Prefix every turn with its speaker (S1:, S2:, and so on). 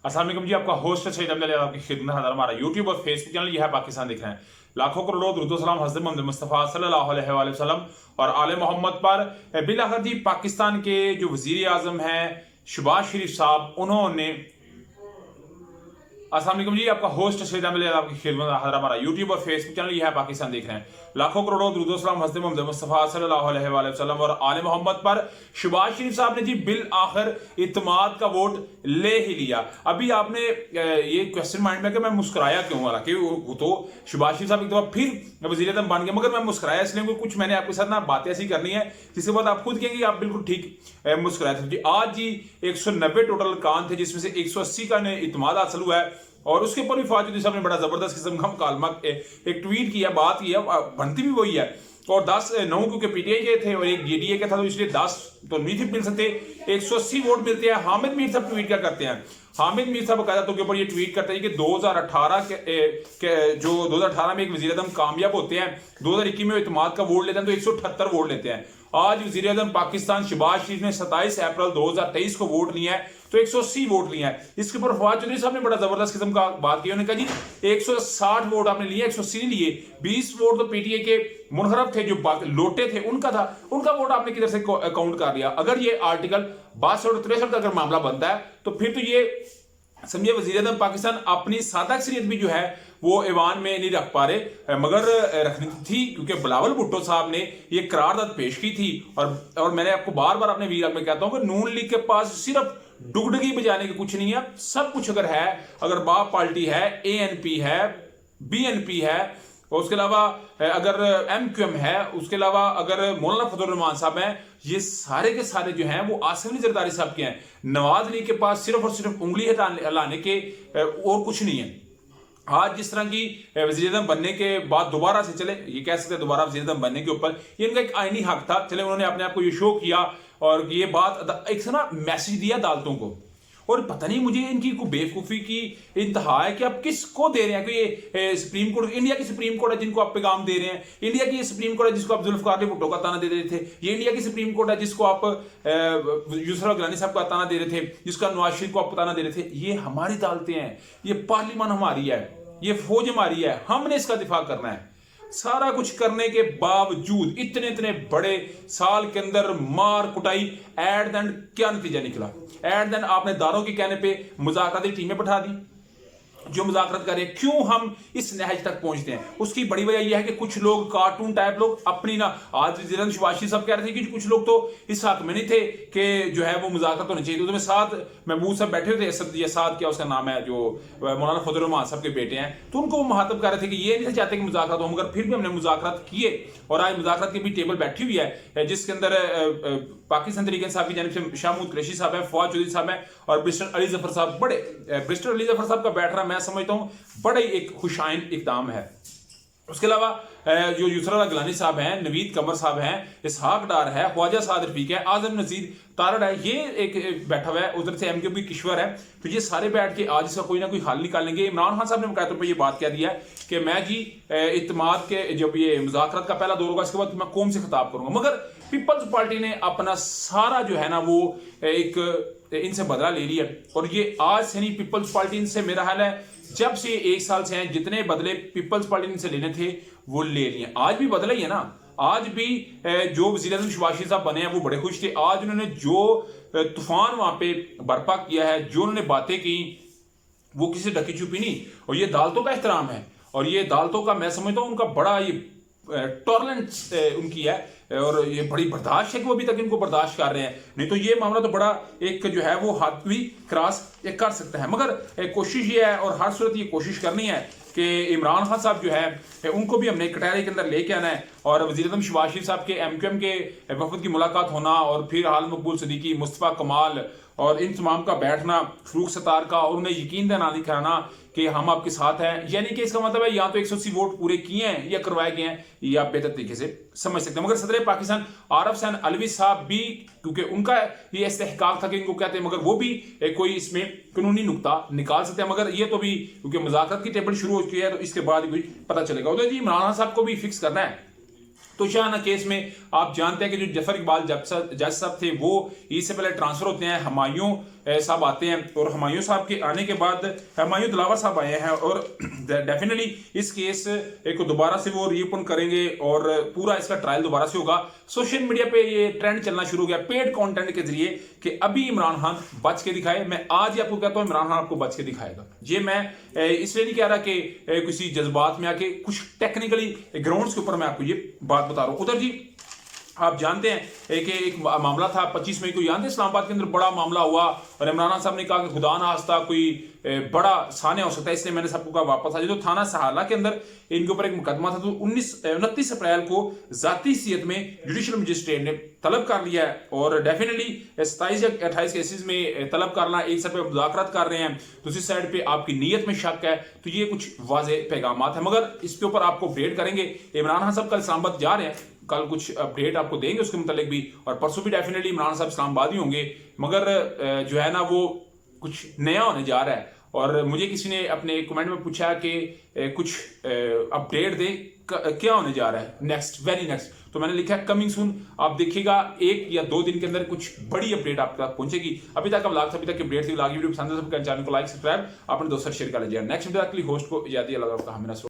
S1: अस्सलाम वालेकुम जी, आपका होस्ट सईद अहमद आपकी खिदमत है। हमारा यूट्यूब और फेसबुक चैनल यह है पाकिस्तान दिख रहे हैं। लाखों करोड़ों दुरूद व सलाम हज़रत मोहम्मद मुस्तफ़ा सल्लल्लाहु अलैहि वसल्लम और आले मोहम्मद पर। बिलाखिर जी पाकिस्तान के जो वज़ीर आज़म हैं शहबाज शरीफ साहब, उन्होंने अस्सलाम वालेकुम जी, आपका होस्ट सईद अहमद आपकी खिदमत है। हमारा यूट्यूब और फेसबुक चैनल यह है पाकिस्तान देख रहे हैं। लाखों करोड़ों दुरूद व सलाम हज़रत मोहम्मद मुस्तफ़ा सल्लल्लाहु अलैहि वसल्लम और आले मोहम्मद पर। शहबाज शरीफ साहब ने जी बिल आखिर इत्मीनान का वोट ले ही लिया। अभी आपने ये क्वेश्चन माइंड में कि मैं मुस्कुराया क्यों, वाला कि वो तो शहबाज शरीफ साहब एक दफा फिर वज़ीर आज़म बन गए, मगर मैं मुस्कुराया इसलिए क्योंकि कुछ मैंने आपके साथ ना बातें ऐसी करनी है जिसके बाद आप खुद कहेंगे आप बिल्कुल ठीक मुस्कुराए थे जी। आज जी 190 टोटल कान थे, जिसमें से 180 का इत्मीनान हासिल हुआ है। और उसके ऊपर भी फाजुद्दीन साहब ने बड़ा जबरदस्त किस्म का मुकालमा एक ट्वीट किया, बात किया, बनती भी वही है। और 10-9 क्योंकि पीटीआई के थे और एक जेडीए का था, तो इसलिए 10 तो नहीं थे मिल सकते, 180 वोट मिलते हैं। हामिद मीर साहब ट्वीट क्या करते हैं, हामिद मीर साहब कायदा के ऊपर ये ट्वीट करते हैं कि 2018 जो 2018 में एक वज़ीर आज़म कामयाब होते हैं, 2021 में इत्मीनान का वोट लेते हैं तो 178 वोट लेते हैं। आज वज़ीर आज़म पाकिस्तान शहबाज शरीफ ने 27 अप्रैल 2023 को वोट लिया है तो 180 वोट लिया है। इसके ऊपर फवाद चौधरी साहब ने बड़ा जबरदस्त किस्म का बात की, उन्होंने कहा जी 160 वोट आपने लिए, 180 नहीं लिए। 20 वोट तो पीटीए के मुनहरफ थे, जो लोटे थे उनका था, उनका वोट आपने किधर से काउंट कर लिया। अगर ये आर्टिकल 62 और 63 का अगर मामला बनता है तो फिर तो ये समझिए वज़ीर आज़म पाकिस्तान अपनी सादा अक्सरियत भी जो है वो ईवान में नहीं रख पा रहे, मगर रखनी थी क्योंकि बिलावल भुट्टो साहब ने ये करारदाद पेश की थी। और मैंने आपको बार बार अपने वीडियो में कहता हूं कि नून लीग के पास सिर्फ डुगडगी बजाने की कुछ नहीं है, सब कुछ अगर है, अगर बाप पार्टी है, एएनपी है, बीएनपी है, और उसके अलावा अगर एमक्यूएम है, उसके अलावा अगर मौलाना फजल रहमान साहब हैं, ये सारे के सारे जो हैं वो आसिफ अली जरदारी साहब के हैं। नवाज अली के पास सिर्फ और सिर्फ उंगली हटाने के और कुछ नहीं है। आज जिस तरह की वज़ीर आज़म बनने के बाद दोबारा से चले, ये कह सकते हैं दोबारा वज़ीर आज़म बनने के ऊपर ये इनका एक आईनी हक था, चले उन्होंने अपने आप को ये शो किया और ये बात एक ना मैसेज दिया अदालतों को। और पता नहीं मुझे इनकी को बेवकूफ़ी की इंतहा है कि आप किसको दे रहे हैं, कि ये सुप्रीम कोर्ट, इंडिया की सुप्रीम कोर्ट है जिनको आप पैगाम दे रहे हैं, इंडिया की सुप्रीम कोर्ट है जिसको आप जुल्फ़िकार अली भुट्टो का ताना दे रहे थे, ये इंडिया की सुप्रीम कोर्ट है जिसको आप यूसुफ गिलानी साहब का ताना दे रहे थे, जिसका नवाज शरीफ को आप ताना दे रहे थे। ये हमारी अदालतें हैं, ये पार्लियामान हमारी है, ये फौज हमारी है, हमने इसका दिफा करना है। सारा कुछ करने के बावजूद इतने इतने बड़े साल के अंदर मार कुटाई, एट द एंड क्या नतीजा निकला? एट द एंड आपने दारों के कहने पे मुज़ाकराती टीमें बैठा दी जो मुज़ाकरत कर रहे हैं। क्यों हम इस नहज तक पहुंचते हैं? उसकी बड़ी वजह यह है कि कुछ लोग कार्टून टाइप लोग अपनी ना, आज शहबाज शरीफ साहब कह रहे थे कि कुछ लोग तो इस हक में नहीं थे कि जो है वो मुज़ाकरत होनी चाहिए। तो उसमें साथ महबूब साहब बैठे थे, साथ क्या उसका नाम है, जो मौलाना फजल रहमान साहब के बेटे हैं, तो उनको मुहातब कर रहे थे कि ये नहीं चाहते कि मुज़ाकरत हो, मगर फिर भी हमने मुज़ाकरत किए। और आज मुज़ाकरत की भी टेबल बैठी हुई है जिसके अंदर पाकिस्तान तरीके साहब की जानिब से शाहमूद कुरैशी साहब है, फवाद चौधरी साहब है और ब्रिस्टर अली जफर साहब। बड़े ब्रिस्टर अली जफर साहब का बैठना मैं समझता हूँ बड़ा ही एक खुशाइन इक़दाम है। उसके अलावा जो यूसुफ गिलानी साहब हैं, नवीद कमर साहब हैं, इसहाक डार है, ख्वाजा साद रफीक है, आजम नजीर तारड़ है, ये एक बैठा हुआ है, उधर से एमक्यूबी किश्वर है। तो ये सारे बैठ के आज इसका कोई ना कोई हल निकालेंगे। इमरान खान साहब ने बकायदा तौर पर ये बात कह दिया है कि मैं जी इत्मीनान के जब ये मुज़ाकरत का पहला दौर होगा इसके बाद मैं कौम से खिताब करूंगा। मगर पीपल्स पार्टी ने अपना सारा जो है ना वो एक इनसे बदला ले लिया। और ये आज से नहीं, पीपल्स पार्टी इनसे मेरा हाल है जब से 1 साल से हैं, जितने बदले पीपल्स पार्टी से लेने थे वो ले लिए। आज भी बदला ही है ना, आज भी जो वज़ीर आज़म शहबाज शरीफ साहब बने हैं वो बड़े खुश थे। आज उन्होंने जो तूफान वहां पे बर्पा किया है, जो उन्होंने बातें की, वो किसी ढकी छुपी नहीं। और ये अदालतों का एहतराम है, और ये अदालतों का मैं समझता हूँ उनका बड़ा ये टॉलरेंस उनकी है, और ये बड़ी बर्दाश्त है कि वो अभी तक इनको बर्दाश्त कर रहे हैं। नहीं तो ये मामला तो बड़ा एक जो है वो हद भी क्रॉस कर सकता है। मगर कोशिश ये है और हर सूरत ये कोशिश करनी है कि इमरान खान साहब जो है उनको भी हमने कटहरे के अंदर लेके आना है। और वज़ीर आज़म शहबाज शरीफ साहब के एमक्यूएम के वफद की मुलाकात होना, और फिर हाल मकबूल सदीकी, मुस्तफ़ा कमाल और इन तमाम का बैठना, फरूख सत्तार का, और उन्हें यकीन दिलाना कि हम आपके साथ हैं। यानी कि इसका मतलब है या तो 180 वोट पूरे किए हैं या करवाए गए हैं, ये आप बेहतर तरीके से समझ सकते हैं। मगर सदर पाकिस्तान आरफ हुसैन अलवी साहब भी, क्योंकि उनका ये इस्तेहकाक था कि इनको कहते हैं, मगर वो भी कोई इसमें कानूनी नुक्ता निकाल सकते हैं। मगर ये तो भी क्योंकि मुज़ाकरत की टेबल शुरू हो चुकी है तो इसके बाद भी पता चलेगा। उधर जी इमरान साहब को भी फिक्स करना है। तो शाहाना केस में आप जानते हैं कि जो जफर इकबाल जज साहब थे वो इससे पहले ट्रांसफर होते हैं, हुमायूं साहब आते हैं और हुमायूं साहब के आने के बाद हुमायूं दिलावर साहब आए हैं और डेफिनेटली इस केस को दोबारा से वो रीओपन करेंगे और पूरा इसका ट्रायल दोबारा से होगा। सोशल मीडिया पे ये ट्रेंड चलना शुरू हो गया पेड कंटेंट के जरिए कि अभी इमरान खान बच के दिखाए। मैं आज ही आपको कहता हूं इमरान खान आपको बच के दिखाएगा। ये मैं इसलिए नहीं कह रहा कि किसी जज्बात में आके, कुछ टेक्निकली ग्राउंड्स के ऊपर मैं आपको ये बात बता रहा हूं। उधर जी आप जानते हैं कि एक मामला था 25 मई को, जानते हैं इस्लामाबाद के अंदर बड़ा मामला हुआ और इमरान खान साहब ने कहा कि खुदा ना खास्ता कोई बड़ा सान्या हो सकता है, इसलिए मैंने सबको कहा वापस आ जाए। तो थाना सहाला के अंदर इनके ऊपर एक मुकदमा था। तो 29 अप्रैल को जाती हैसियत में जुडिशल मजिस्ट्रेट ने तलब कर लिया है और डेफिनेटली 27 या 28 केसेस में तलब करना, एक साइड पे मुज़ाकरात कर रहे हैं, दूसरी साइड पे आपकी नीयत में शक है। तो ये कुछ वाज़ेह पैगामात है, मगर इसके ऊपर आपको अपडेट करेंगे। इमरान खान साहब कल इस्लामाबाद जा रहे हैं, कल कुछ अपडेट आपको देंगे उसके मुतालिक भी, और परसों भी डेफिनेटली इमरान साहब इस्लामाबाद ही होंगे। मगर जो है ना वो कुछ नया होने जा रहा है और मुझे किसी ने अपने कमेंट में पूछा कि कुछ अपडेट दे क्या होने जा रहा है नेक्स्ट, वेरी नेक्स्ट। तो मैंने लिखा है कमिंग सून। आप देखिएगा 1 या 2 दिन के अंदर कुछ बड़ी अपडेट आप तक पहुंचेगी। अभी तक अभी तक अपडेट थी, वीडियो पसंद है सबका चैनल को लाइक सब्सक्राइब अपने दोस्तों शेयर कर लीजिए। नेक्स्ट वीडियो के लिए होस्ट को इजाजत, अल्लाह का मेरा